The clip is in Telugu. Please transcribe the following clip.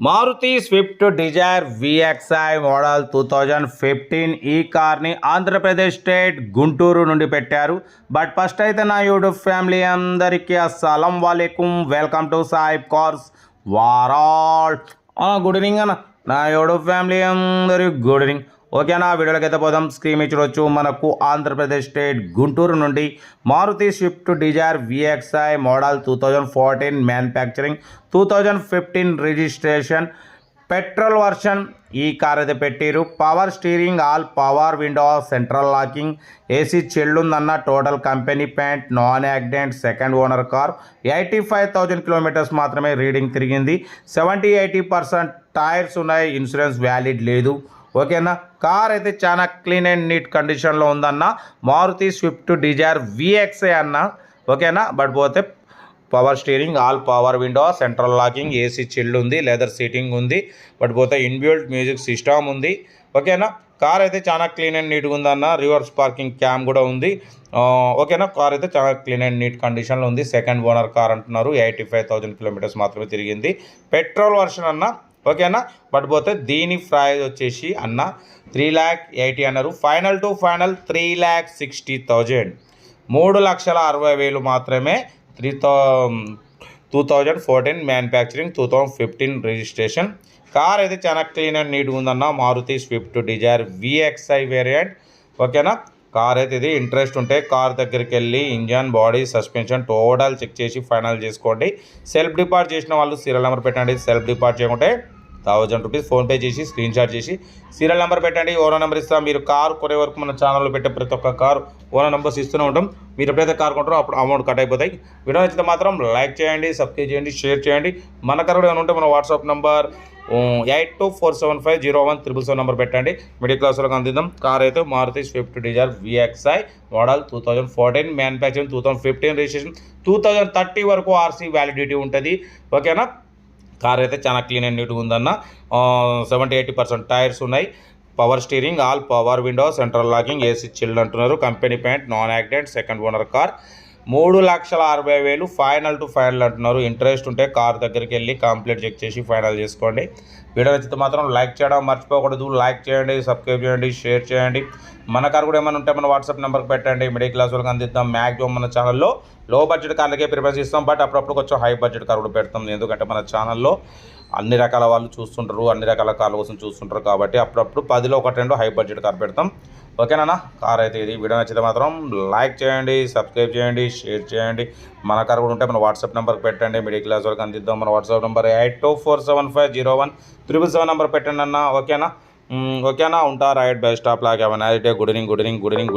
Maruti Swift Dzire VXI model 2015 ఈ కార్ని ఆంధ్రప్రదేశ్ స్టేట్ గుంటూరు నుండి పెట్టారు. బట్ ఫస్ట్ అయితే నా యూట్యూబ్ ఫ్యామిలీ అందరికీ అస్సలం వాలేకుం, వెల్కమ్ టు సాయిబ్ కార్స్ వారాల్. గుడ్ ఈవినింగ్ అన్న, నా యూట్యూబ్ ఫ్యామిలీ అందరికీ గుడ్ ఈవినింగ్. ఓకేనా, వీడియోలోకి అయితే పోదాం. స్క్రీన్ మీద చూడొచ్చు, మనకు ఆంధ్రప్రదేశ్ స్టేట్ గుంటూరు నుండి Maruti Swift Dzire VXI model 2014 manufacturing, 2015 registration, petrol version ఈ కార్ అయితే పెట్టారు. Power steering, all power window, central locking, AC చెల్లుందన్న. Total company paint, non accident, second owner car. 85,000 kilometres మాత్రమే రీడింగ్ తిరిగింది. 70-80% టైర్స్ ఉన్నాయి, ఇన్సూరెన్స్ వ్యాలిడ్ లేదు. ఓకేనా, కార్ అయితే చాలా క్లీన్ అండ్ నీట్ కండిషన్లో ఉందన్న. మారుతి స్విఫ్ట్ డిజైర్ విఎక్స్ఐ అన్న. ఓకేనా, బట్ పోతే power steering, all power window, central locking, AC chilled ఉంది, లెదర్ సీటింగ్ ఉంది. బట్ పోతే ఇన్బిల్ట్ మ్యూజిక్ సిస్టమ్ ఉంది. ఓకేనా, కార్ అయితే చాలా క్లీన్ అండ్ నీట్గా ఉందన్న. రివర్స్ పార్కింగ్ క్యామ్ కూడా ఉంది. ఓకేనా, కార్ అయితే చాలా క్లీన్ అండ్ నీట్ కండిషన్లో ఉంది. సెకండ్ ఓనర్ కార్ అంటున్నారు. 85,000 కిలోమీటర్స్ మాత్రమే తిరిగింది. పెట్రోల్ వర్షన్ అన్న. ఓకేనా, బట్ పోతే దీని ప్రైస్ వచ్చేసి అన్న 3,80,000 అన్నారు. ఫైనల్ టు ఫైనల్ 3,60,000, 3,60,000 మాత్రమే. 2014 మ్యానుఫ్యాక్చరింగ్, 2015 రిజిస్ట్రేషన్. కార్ అయితే చాలా క్లీన్ అండ్ నీట్గా ఉందన్న. Maruti Swift Dzire VXI variant. ఓకేనా, కార్ అయితే ఇది ఇంట్రెస్ట్ ఉంటే కార్ దగ్గరికి వెళ్ళి engine, body, suspension total check చేసి ఫైనల్ చేసుకోండి. సెల్ఫ్ డిపార్ట్ చేసిన వాళ్ళు సీరియల్ నెంబర్ పెట్టండి. సెల్ఫ్ డిపార్ట్ చేయకుంటే 1,000 రూపీస్ ఫోన్పే చేసి స్క్రీన్ షాట్ చేసి సీరియల్ నెంబర్ పెట్టండి. ఓనర్ నెంబర్ ఇస్తాం. మీరు కార్ కొనే వరకు మన ఛానల్లో పెట్టే ప్రతి ఒక్క కార్ ఓనర్ నెంబర్స్ ఇస్తూనే ఉంటాం. మీరు ఎప్పుడైతే కార్ కొంటారో అప్పుడు అమౌంట్ కట్ అయిపోతాయి. వీడియో నచ్చితే మాత్రం లైక్ చేయండి, సబ్స్క్రైబ్ చేయండి, షేర్ చేయండి. మన కార్ కూడా ఏమైనా ఉంటే మన వాట్సాప్ నెంబర్ 8247501377 నెంబర్ పెట్టండి. మిడిల్ క్లాస్ వరకు అందిద్దాం. కార్ అయితే Maruti Swift Dzire VXI model 2014 manufacturing, 2015 registration, 2030 వరకు ఆర్సీ వ్యాలిడిటీ ఉంటుంది. ఓకేనా, కార్ అయితే చాలా క్లీన్ అండ్ నీట్గా ఉందన్న. 70-80% టైర్స్ ఉన్నాయి. Power steering, all power window, central locking, AC chilled అంటున్నారు. Company paint, non accident, second owner car. 3,60,000 final to final అంటున్నారు. ఇంట్రెస్ట్ ఉంటే కార్ దగ్గరికి వెళ్ళి కంప్లీట్ చెక్ చేసి ఫైనల్ చేసుకోండి. వీడియో నచ్చితే మాత్రం లైక్ చేయడం మర్చిపోకూడదు. లైక్ చేయండి, సబ్స్క్రైబ్ చేయండి, షేర్ చేయండి. మన కార్ కూడా ఏమైనా ఉంటే మన వాట్సాప్ నెంబర్కి పెట్టండి. మిడిల్ క్లాస్ వాళ్ళకి అందిద్దాం. మ్యాక్సిమం మన ఛానల్లో లో బడ్జెట్ కార్లకే ప్రిఫరెన్స్ ఇస్తాం. బట్ అప్పుడప్పుడు కొంచెం హై బడ్జెట్ కార్ కూడా పెడతాం. ఎందుకంటే మన ఛానల్లో అన్ని రకాల వాళ్ళు చూస్తుంటారు, అన్ని రకాల కార్ల కోసం చూస్తుంటారు. కాబట్టి అప్పుడప్పుడు 10లో 1-2 హై బడ్జెట్ కార్ పెడతాం. ఓకేనా, కార్ అయితే ఇది. వీడియో నచ్చితే మాత్రం లైక్ చేయండి, సబ్స్క్రైబ్ చేయండి, షేర్ చేయండి. మన కార్ కూడా ఉంటే మన వాట్సాప్ నెంబర్కి పెట్టండి. మిడిల్ క్లాస్ వరకు అందిద్దాం. మన వాట్సాప్ నెంబర్ 8247501777 నెంబర్ పెట్టండి అన్న. ఓకేనా, ఓకేనా, ఉంటా. రైట్ బై స్టాప్ లాగా. Good evening, good evening, good evening.